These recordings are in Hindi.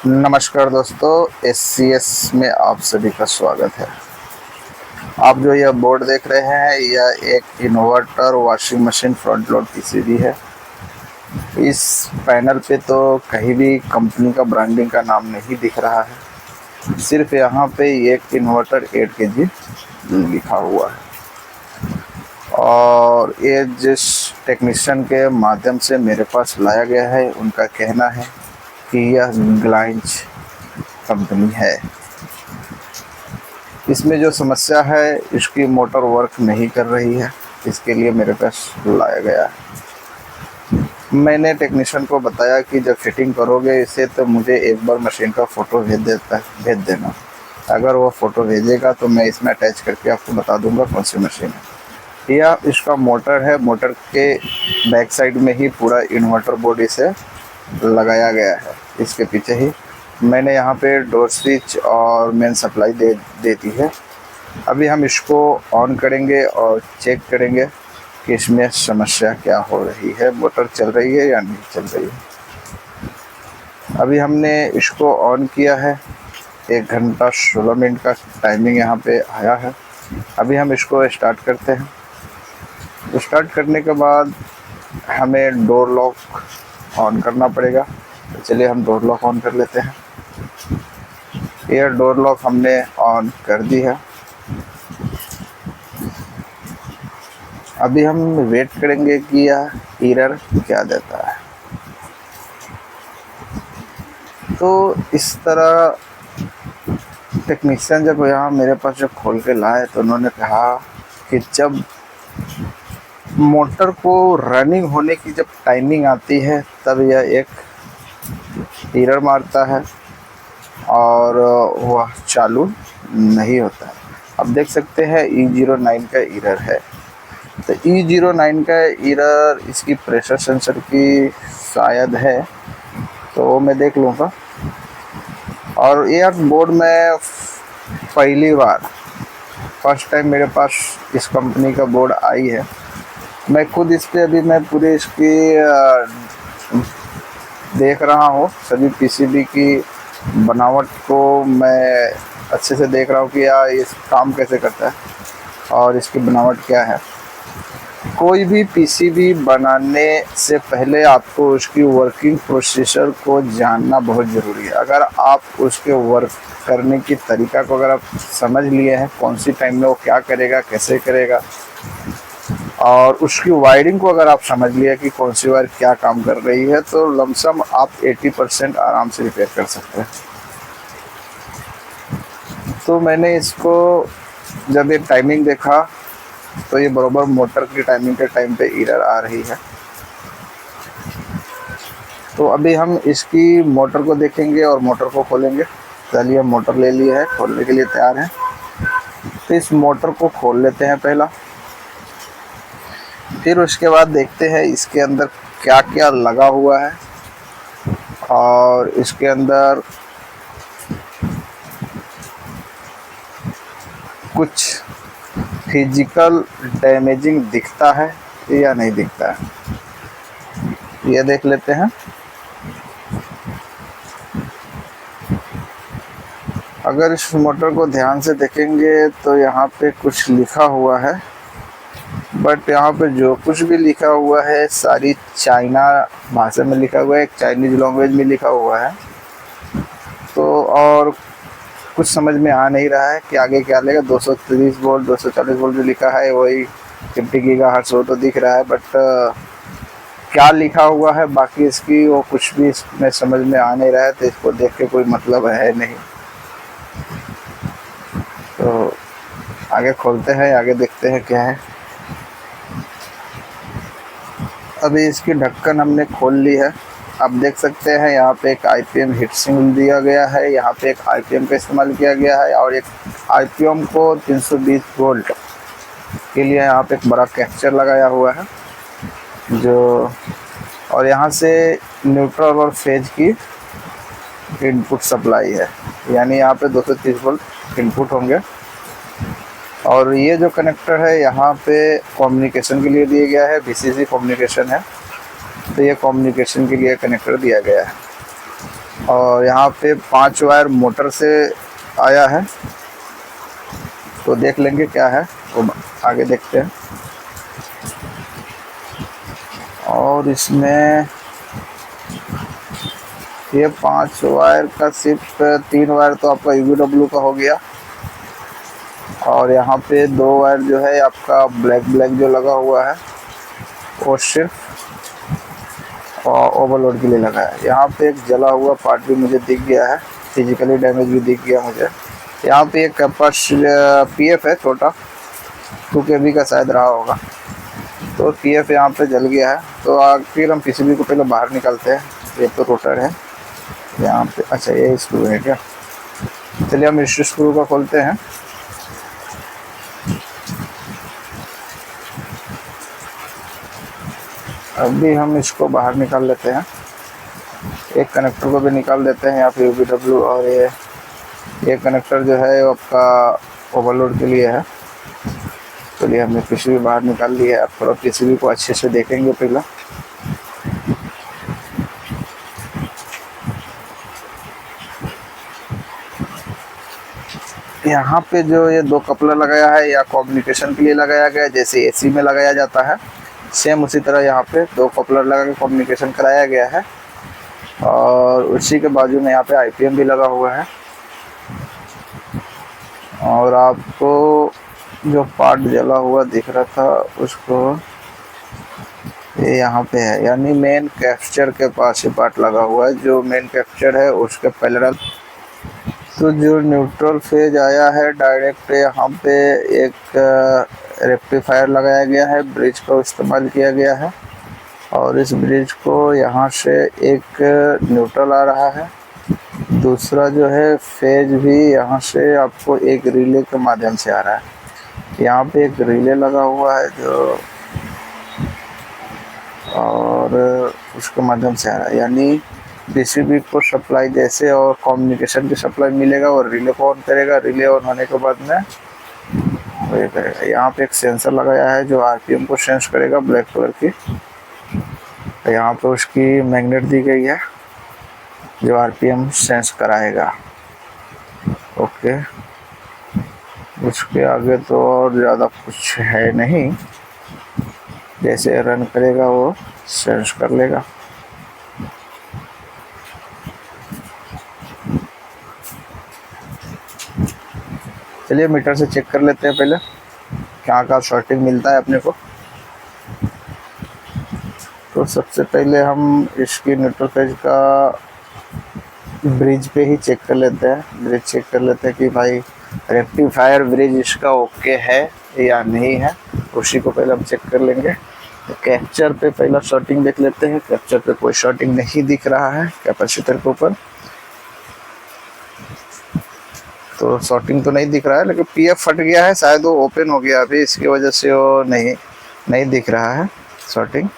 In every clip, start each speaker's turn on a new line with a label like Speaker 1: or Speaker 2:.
Speaker 1: नमस्कार दोस्तों, SCS में आप सभी का स्वागत है। आप जो यह बोर्ड देख रहे हैं यह एक inverter washing machine front load PCB है। इस पैनल पे तो कहीं भी कंपनी का ब्रांडिंग का नाम नहीं दिख रहा है, सिर्फ यहाँ पे एक इन्वर्टर 8 kg लिखा हुआ है। और ये जिस टेक्नीशियन के माध्यम से मेरे पास लाया गया है उनका कहना है कि यह ग्लाइंच कंपनी है। इसमें जो समस्या है इसकी मोटर वर्क नहीं कर रही है, इसके लिए मेरे पास लाया गया है। मैंने टेक्नीशियन को बताया कि जब फिटिंग करोगे इसे तो मुझे एक बार मशीन का फ़ोटो भेज देना। अगर वो फ़ोटो भेजेगा तो मैं इसमें अटैच करके आपको बता दूंगा कौन सी मशीन है। यह इसका मोटर है, मोटर के बैक साइड में ही पूरा इन्वर्टर बोर्ड इसे लगाया गया है। इसके पीछे ही मैंने यहाँ पे डोर स्विच और मेन सप्लाई दे दी है। अभी हम इसको ऑन करेंगे और चेक करेंगे कि इसमें समस्या क्या हो रही है, मोटर चल रही है या नहीं चल रही है। अभी हमने इसको ऑन किया है, 1 घंटा 16 मिनट का टाइमिंग यहाँ पे आया है। अभी हम इसको स्टार्ट करते हैं। स्टार्ट करने के बाद हमें डोर लॉक ऑन करना पड़ेगा, तो चलिए हम डोर लॉक ऑन कर लेते हैं। यह डोर लॉक हमने ऑन कर दी है। अभी हम वेट करेंगे कि यह एरर क्या देता है। तो इस तरह टेक्नीशियन जब यहाँ मेरे पास जब खोल के लाए तो उन्होंने कहा कि जब मोटर को रनिंग होने की जब टाइमिंग आती है तब यह एक एरर मारता है और वह चालू नहीं होता है। अब देख सकते हैं E09 का एरर है। तो E09 का एरर इसकी प्रेशर सेंसर की शायद है, तो वो मैं देख लूँगा। और एयर बोर्ड में पहली बार फर्स्ट टाइम मेरे पास इस कंपनी का बोर्ड आई है। मैं खुद इस पर अभी मैं पूरे इसकी देख रहा हूँ, सभी PCB की बनावट को मैं अच्छे से देख रहा हूँ कि यार ये काम कैसे करता है और इसकी बनावट क्या है। कोई भी PCB बनाने से पहले आपको उसकी वर्किंग प्रोसीजर को जानना बहुत ज़रूरी है। अगर आप उसके वर्क करने की तरीका को अगर आप समझ लिए हैं, कौन सी टाइम में वो क्या करेगा, कैसे करेगा, और उसकी वायरिंग को अगर आप समझ लिए कि कौन सी वायर क्या काम कर रही है, तो लमसम आप 80% आराम से रिपेयर कर सकते हैं। तो मैंने इसको जब ये टाइमिंग देखा तो ये बराबर मोटर की टाइमिंग के टाइम पे एरर आ रही है। तो अभी हम इसकी मोटर को देखेंगे और मोटर को खोलेंगे। चलिए हम मोटर ले लिए है, खोलने के लिए तैयार हैं। तो इस मोटर को खोल लेते हैं पहला, फिर उसके बाद देखते हैं इसके अंदर क्या क्या लगा हुआ है और इसके अंदर कुछ फिजिकल डैमेजिंग दिखता है या नहीं दिखता है, ये देख लेते हैं। अगर इस मोटर को ध्यान से देखेंगे तो यहाँ पे कुछ लिखा हुआ है, बट यहाँ पे जो कुछ भी लिखा हुआ है सारी चाइना भाषा में लिखा हुआ है, एक चाइनीज लैंग्वेज में लिखा हुआ है। तो और कुछ समझ में आ नहीं रहा है कि आगे क्या लेगा। 230 वोल्ट 240 वोल्ट जो लिखा है वही 50 गीगाहर्ट्ज़ वो तो दिख रहा है, बट क्या लिखा हुआ है बाकी इसकी वो कुछ भी इसमें समझ में आ नहीं रहा है। तो इसको देख के कोई मतलब है नहीं। तो आगे खोलते हैं, आगे देखते हैं क्या है। अभी इसकी ढक्कन हमने खोल ली है। आप देख सकते हैं यहाँ पे एक IPM हीट सिंक दिया गया है, यहाँ पे एक IPM का इस्तेमाल किया गया है और एक IPM को 320 वोल्ट के लिए यहाँ पे एक बड़ा कैप्चर लगाया हुआ है जो, और यहाँ से न्यूट्रल और फेज की इनपुट सप्लाई है, यानी यहाँ पे 230 वोल्ट इनपुट होंगे। और ये जो कनेक्टर है यहाँ पे कम्युनिकेशन के लिए दिया गया है, VCC कम्युनिकेशन है, तो ये कम्युनिकेशन के लिए कनेक्टर दिया गया है। और यहाँ पे 5 वायर मोटर से आया है, तो देख लेंगे क्या है वो, आगे देखते हैं। और इसमें ये 5 वायर का सिर्फ 3 वायर तो आपका UVW का हो गया, और यहाँ पे 2 वायर जो है आपका ब्लैक जो लगा हुआ है वो सिर्फ ओवरलोड के लिए लगा है। यहाँ पे एक जला हुआ पार्ट भी मुझे दिख गया है, फिजिकली डैमेज भी दिख गया मुझे। यहाँ पे एक PF है छोटा, 2 kb का शायद रहा होगा, तो PF यहाँ पे जल गया है। तो आखिर हम PCB को पहले बाहर निकालते हैं। ये तो रोटर है यहाँ पे, अच्छा ये स्क्रू है क्या। चलिए हम इस स्क्रू को खोलते हैं। अभी हम इसको बाहर निकाल लेते हैं, एक कनेक्टर को भी निकाल देते हैं यहाँ पे UVW, और ये कनेक्टर जो है वो आपका ओवरलोड के लिए है। चलिए हमने PCB बाहर निकाल लिया है। अब थोड़ा PCB को अच्छे से देखेंगे पहले। यहाँ पे जो ये 2 कपलर लगाया है या कम्युनिकेशन के लिए लगाया गया है, जैसे AC में लगाया जाता है, सेम उसी तरह यहाँ पे 2 कपलर लगा के कम्युनिकेशन कराया गया है। और उसी के बाजू में यहाँ पे IPM भी लगा हुआ है। और आपको जो पार्ट जला हुआ दिख रहा था उसको, ये यहाँ पे है, यानी मेन कैप्चर के पास ही पार्ट लगा हुआ है, जो मेन कैप्चर है उसके पैरेलल। तो जो न्यूट्रल फेज आया है डायरेक्ट, यहाँ पे एक रेक्टिफायर लगाया गया है, ब्रिज का इस्तेमाल किया गया है। और इस ब्रिज को यहाँ से एक न्यूट्रल आ रहा है, दूसरा जो है फेज भी यहाँ से आपको एक रिले के माध्यम से आ रहा है। यहाँ पे एक रिले लगा हुआ है जो, और उसके माध्यम से आ रहा है, यानी PCB को सप्लाई जैसे और कम्युनिकेशन की सप्लाई मिलेगा और रिले को ऑन करेगा। रिले ऑन होने के बाद में वही करेगा। यहाँ पे एक सेंसर लगाया है जो RPM को सेंस करेगा, ब्लैक कलर की। यहाँ पे उसकी मैग्नेट दी गई है जो RPM सेंस कराएगा। ओके, उसके आगे तो और ज़्यादा कुछ है नहीं, जैसे रन करेगा वो सेंस कर लेगा। चलिए मीटर से चेक कर लेते हैं पहले क्या शॉर्टिंग मिलता है अपने को। तो सबसे पहले हम इसकी न्यूट्रल फेज का ब्रिज पे ही चेक कर लेते हैं। ब्रिज चेक कर लेते हैं कि भाई रेक्टिफायर ब्रिज इसका ओके है या नहीं है, उसी को पहले हम चेक कर लेंगे। तो कैप्चर पे पहला शॉर्टिंग देख लेते हैं। कैप्चर पे कोई शॉर्टिंग नहीं दिख रहा है कैपेसिटर के ऊपर, तो शॉर्टिंग तो नहीं दिख रहा है। लेकिन PF फट गया है, शायद वो ओपन हो गया अभी, इसकी वजह से वो नहीं दिख रहा है शॉर्टिंग।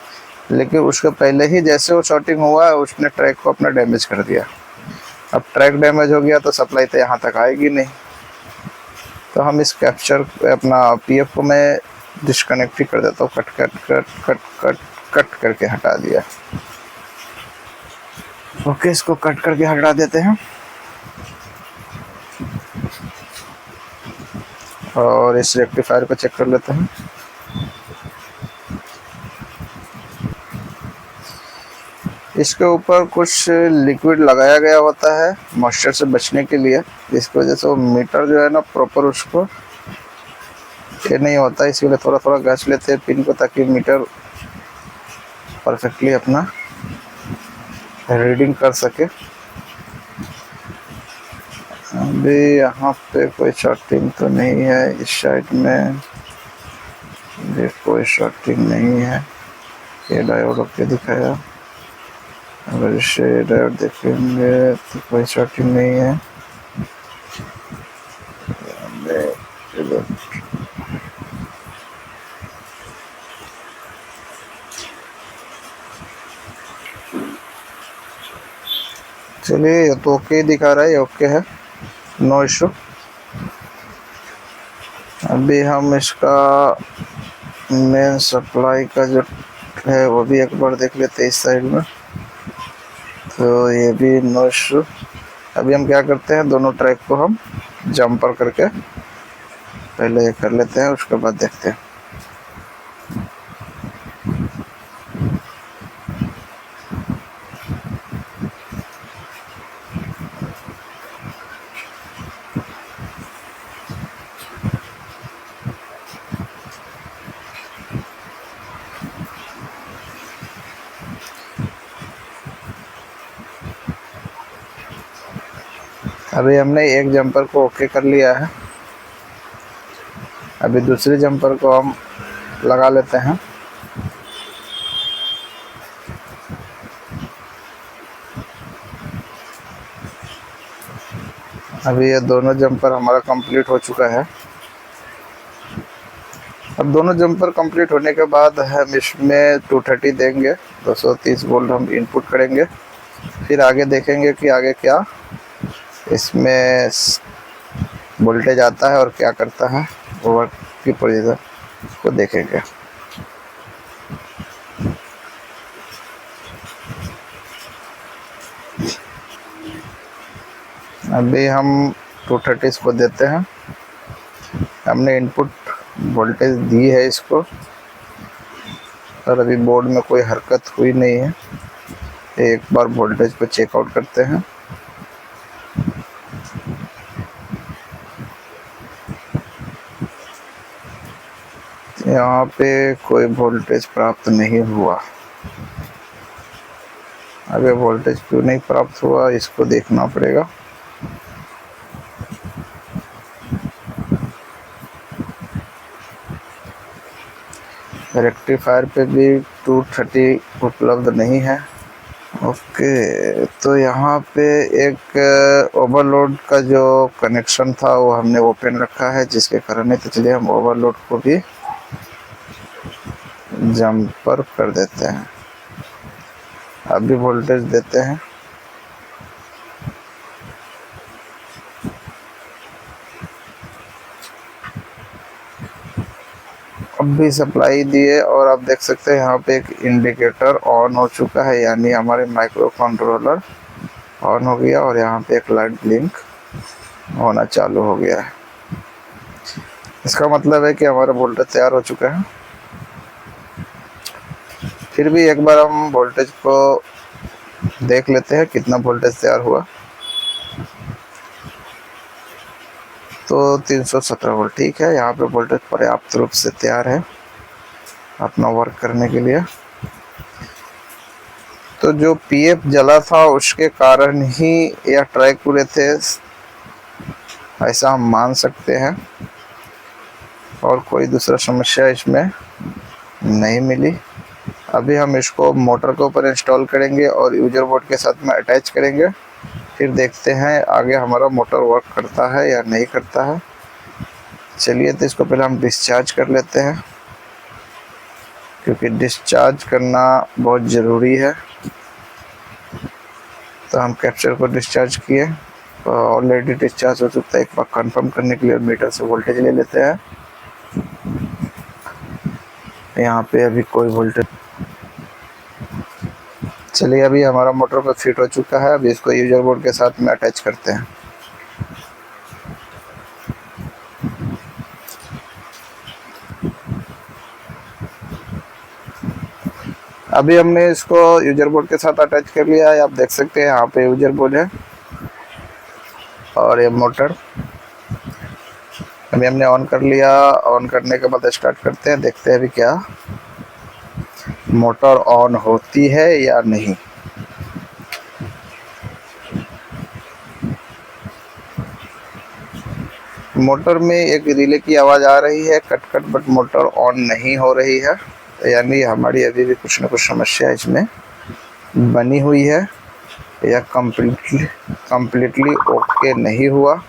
Speaker 1: लेकिन उसके पहले ही जैसे वो शॉर्टिंग हुआ है उसने ट्रैक को अपना डैमेज कर दिया। अब ट्रैक डैमेज हो गया तो सप्लाई तो यहाँ तक आएगी नहीं। तो हम इस कैप्चर अपना PF को मैं डिस्कनेक्ट ही कर देता हूँ, कट करके हटा दिया। ओके, इसको कट करके हटा देते हैं। और इस रेक्टिफायर को चेक कर लेते हैं। इसके ऊपर कुछ लिक्विड लगाया गया होता है मॉइस्चर से बचने के लिए, जिसकी वजह से वो मीटर जो है ना प्रॉपर उसको ये नहीं होता। इसके लिए थोड़ा थोड़ा घस लेते हैं पिन को, ताकि मीटर परफेक्टली अपना रीडिंग कर सके। अभी यहाँ पे कोई शॉर्टिंग तो नहीं है, इस साइड में भी कोई शॉर्टिंग नहीं है। ये डायोड ओके दिखाया, अगर इसे डायोड देखेंगे तो कोई शॉर्टिंग नहीं है। चलिए, ये तो ओके दिखा रहा है, ये ओके है, नो इशू। अभी हम इसका मेन सप्लाई का जो है वो भी एक बार देख लेते हैं इस साइड में। तो ये भी नो इशू। अभी हम क्या करते हैं, दोनों ट्रैक को हम जंपर करके पहले कर लेते हैं, उसके बाद देखते हैं। अभी हमने एक जंपर को ओके कर लिया है। अभी दूसरे जंपर को हम लगा लेते हैं। अभी ये दोनों जंपर हमारा कंप्लीट हो चुका है। अब दोनों जंपर कंप्लीट होने के बाद हम इसमें 230 देंगे, 230 वोल्ट हम इनपुट करेंगे। फिर आगे देखेंगे कि आगे क्या इसमें वोल्टेज आता है और क्या करता है, ओवर की प्रोसीजर को देखेंगे। अभी हम 230 को देते हैं। हमने इनपुट वोल्टेज दी है इसको, और अभी बोर्ड में कोई हरकत हुई नहीं है। एक बार वोल्टेज को चेकआउट करते हैं। यहाँ पे कोई वोल्टेज प्राप्त नहीं हुआ। अभी वोल्टेज क्यों नहीं प्राप्त हुआ, इसको देखना पड़ेगा। रेक्टिफायर पे भी 230 उपलब्ध नहीं है। ओके, तो यहाँ पे एक ओवरलोड का जो कनेक्शन था वो हमने ओपन रखा है, जिसके कारण नहीं, तो चलिए हम ओवरलोड को भी जंपर कर देते हैं। अभी वोल्टेज देते हैं। अब भी सप्लाई दिए और आप देख सकते हैं यहाँ पे एक इंडिकेटर ऑन हो चुका है, यानी हमारे माइक्रो कंट्रोलर ऑन हो गया, और यहाँ पे एक लाइट ब्लिंक होना चालू हो गया है। इसका मतलब है कि हमारा वोल्टेज तैयार हो चुका है। फिर भी एक बार हम वोल्टेज को देख लेते हैं कितना वोल्टेज तैयार हुआ। तो 317 वोल्ट ठीक है। यहाँ पे वोल्टेज पर्याप्त रूप से तैयार है अपना वर्क करने के लिए। तो जो पीएफ जला था उसके कारण ही यह ट्रैक पूरे थे, ऐसा हम मान सकते हैं, और कोई दूसरा समस्या इसमें नहीं मिली। अभी हम इसको मोटर के ऊपर इंस्टॉल करेंगे और यूजर बोर्ड के साथ में अटैच करेंगे। फिर देखते हैं आगे हमारा मोटर वर्क करता है या नहीं करता है। चलिए, तो इसको पहले हम डिस्चार्ज कर लेते हैं, क्योंकि डिस्चार्ज करना बहुत ज़रूरी है। तो हम कैप्चर को डिस्चार्ज किए, तो ऑलरेडी डिस्चार्ज हो चुका है। एक बार कंफर्म करने के लिए मीटर से वोल्टेज ले लेते हैं। यहाँ पे अभी कोई वोल्टेज, चलिए अभी हमारा मोटर पर फिट हो चुका है। अभी इसको यूजर बोर्ड के साथ में अटैच करते हैं। अभी हमने इसको यूजर बोर्ड के साथ अटैच कर लिया है। आप देख सकते हैं यहाँ पे यूजर बोर्ड है और ये मोटर अभी हमने ऑन कर लिया। ऑन करने के बाद स्टार्ट करते हैं, देखते हैं अभी क्या मोटर ऑन होती है या नहीं। मोटर में एक रिले की आवाज़ आ रही है cut cut, but motor on नहीं हो रही है, यानी हमारी अभी भी कुछ न कुछ समस्या इसमें बनी हुई है या कम्प्लीटली ओके नहीं हुआ।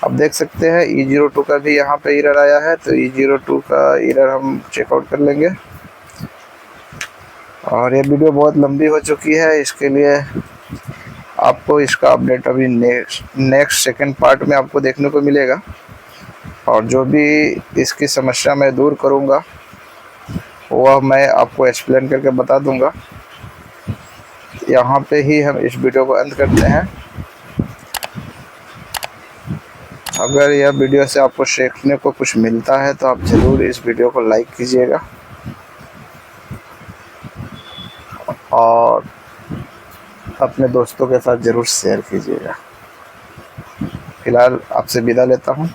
Speaker 1: अब देख सकते हैं E02 का भी यहाँ पे एरर आया है, तो E02 का एरर हम चेकआउट कर लेंगे। और ये वीडियो बहुत लंबी हो चुकी है, इसके लिए आपको इसका अपडेट अभी नेक्स्ट सेकंड पार्ट में आपको देखने को मिलेगा। और जो भी इसकी समस्या मैं दूर करूँगा वह मैं आपको एक्सप्लेन करके बता दूंगा। यहाँ पे ही हम इस वीडियो को अंत करते हैं। अगर यह वीडियो से आपको सीखने को कुछ मिलता है तो आप ज़रूर इस वीडियो को लाइक कीजिएगा और अपने दोस्तों के साथ ज़रूर शेयर कीजिएगा। फिलहाल आपसे विदा लेता हूँ।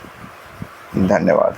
Speaker 1: धन्यवाद।